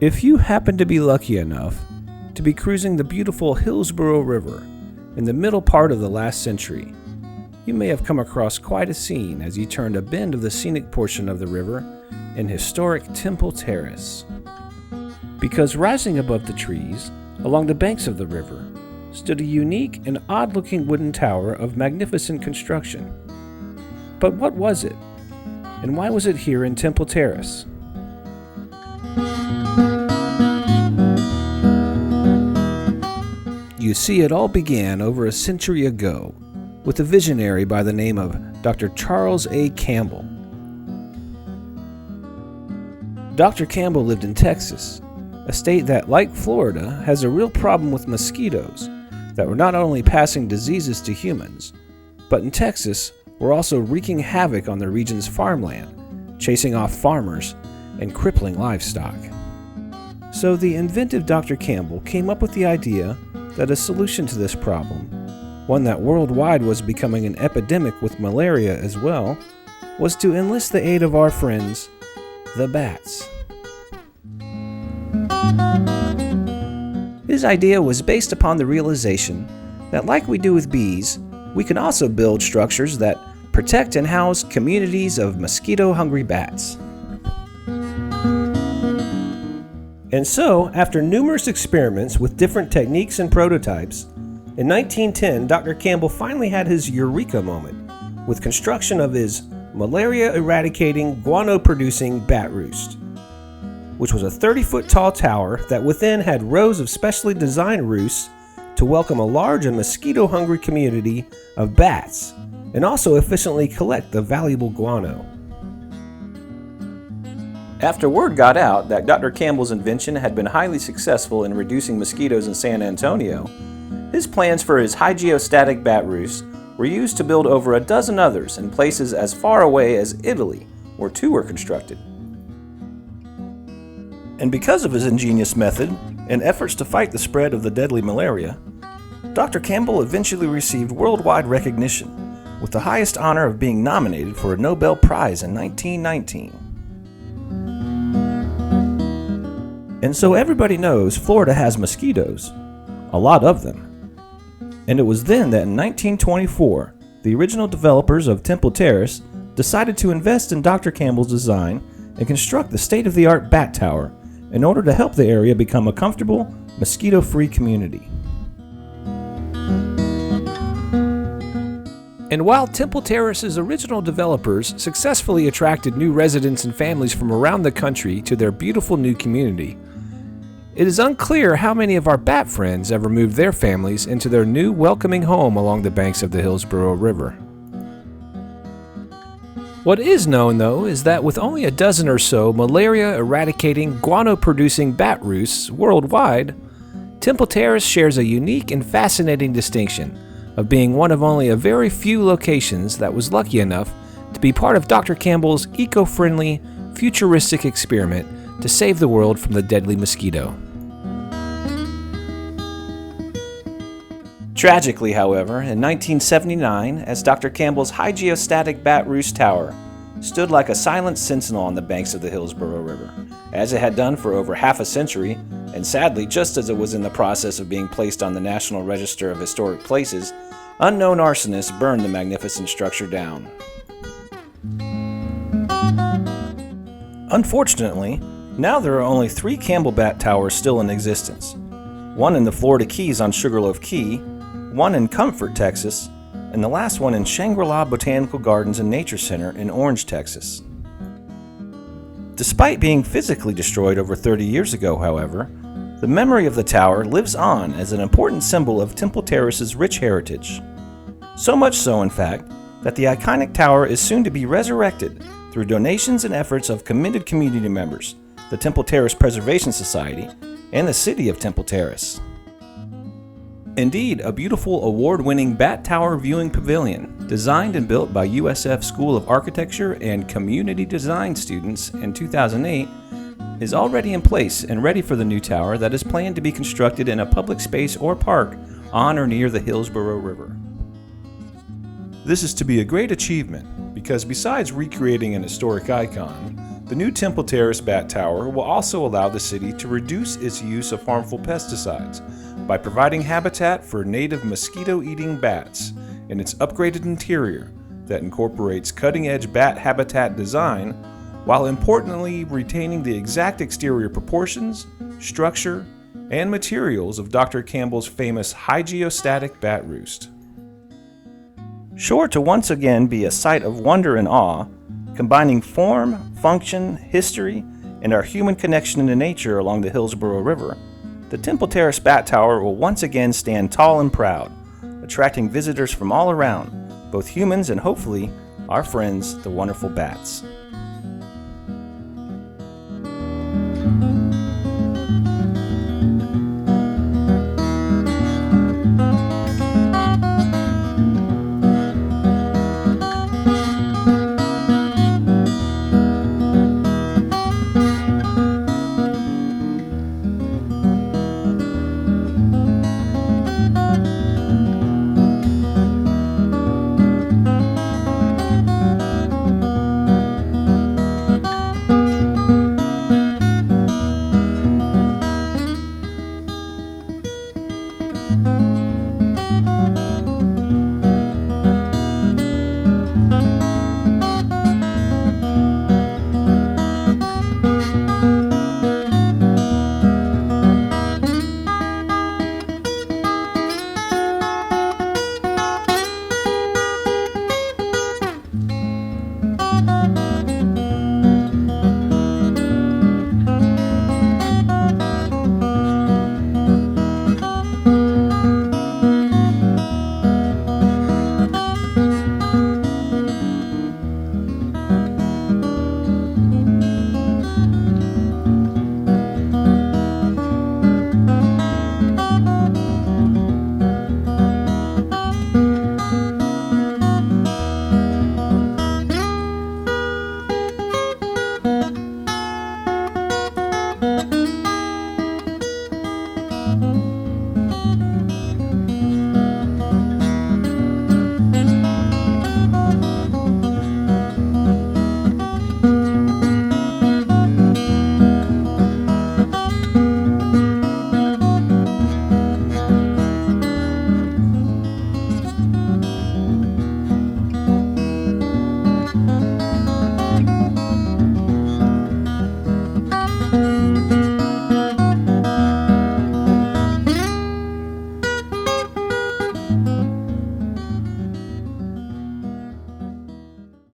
If you happen to be lucky enough to be cruising the beautiful Hillsborough River in the middle part of the last century, you may have come across quite a scene as you turned a bend of the scenic portion of the river in historic Temple Terrace. Because rising above the trees, along the banks of the river, stood a unique and odd-looking wooden tower of magnificent construction. But what was it? And why was it here in Temple Terrace? You see, it all began over a century ago with a visionary by the name of Dr. Charles A. Campbell. Dr. Campbell lived in Texas, a state that, like Florida, has a real problem with mosquitoes that were not only passing diseases to humans, but in Texas were also wreaking havoc on the region's farmland, chasing off farmers and crippling livestock. So the inventive Dr. Campbell came up with the idea that a solution to this problem, one that worldwide was becoming an epidemic with malaria as well, was to enlist the aid of our friends, the bats. His idea was based upon the realization that, like we do with bees, we can also build structures that protect and house communities of mosquito-hungry bats. And so, after numerous experiments with different techniques and prototypes, in 1910, Dr. Campbell finally had his eureka moment with construction of his malaria-eradicating, guano-producing bat roost, which was a 30-foot tall tower that within had rows of specially designed roosts to welcome a large and mosquito-hungry community of bats and also efficiently collect the valuable guano. After word got out that Dr. Campbell's invention had been highly successful in reducing mosquitoes in San Antonio, his plans for his hydrostatic bat roost were used to build over a dozen others in places as far away as Italy, where 2 were constructed. And because of his ingenious method and efforts to fight the spread of the deadly malaria, Dr. Campbell eventually received worldwide recognition, with the highest honor of being nominated for a Nobel Prize in 1919. And so everybody knows Florida has mosquitoes, a lot of them. And it was then that in 1924, the original developers of Temple Terrace decided to invest in Dr. Campbell's design and construct the state-of-the-art bat tower in order to help the area become a comfortable, mosquito-free community. And while Temple Terrace's original developers successfully attracted new residents and families from around the country to their beautiful new community, it is unclear how many of our bat friends ever moved their families into their new welcoming home along the banks of the Hillsborough River. What is known, though, is that with only a dozen or so malaria-eradicating, guano-producing bat roosts worldwide, Temple Terrace shares a unique and fascinating distinction of being one of only a very few locations that was lucky enough to be part of Dr. Campbell's eco-friendly, futuristic experiment to save the world from the deadly mosquito. Tragically, however, in 1979, as Dr. Campbell's hydrostatic bat roost tower stood like a silent sentinel on the banks of the Hillsborough River, as it had done for over half a century, and sadly, just as it was in the process of being placed on the National Register of Historic Places, unknown arsonists burned the magnificent structure down. Unfortunately, now there are only 3 Campbell bat towers still in existence. One in the Florida Keys on Sugarloaf Key, one in Comfort, Texas, and the last one in Shangri-La Botanical Gardens and Nature Center in Orange, Texas. Despite being physically destroyed over 30 years ago, however, the memory of the tower lives on as an important symbol of Temple Terrace's rich heritage. So much so, in fact, that the iconic tower is soon to be resurrected through donations and efforts of committed community members, the Temple Terrace Preservation Society, and the City of Temple Terrace. Indeed, a beautiful award-winning Bat Tower Viewing Pavilion, designed and built by USF School of Architecture and Community Design students in 2008, is already in place and ready for the new tower that is planned to be constructed in a public space or park on or near the Hillsborough River. This is to be a great achievement because besides recreating an historic icon, The new Temple Terrace Bat Tower will also allow the city to reduce its use of harmful pesticides by providing habitat for native mosquito-eating bats in its upgraded interior that incorporates cutting-edge bat habitat design while importantly retaining the exact exterior proportions, structure, and materials of Dr. Campbell's famous hygiostatic bat roost. Sure to once again be a sight of wonder and awe, combining form, function, history, and our human connection to nature along the Hillsborough River, the Temple Terrace Bat Tower will once again stand tall and proud, attracting visitors from all around, both humans and hopefully our friends, the wonderful bats.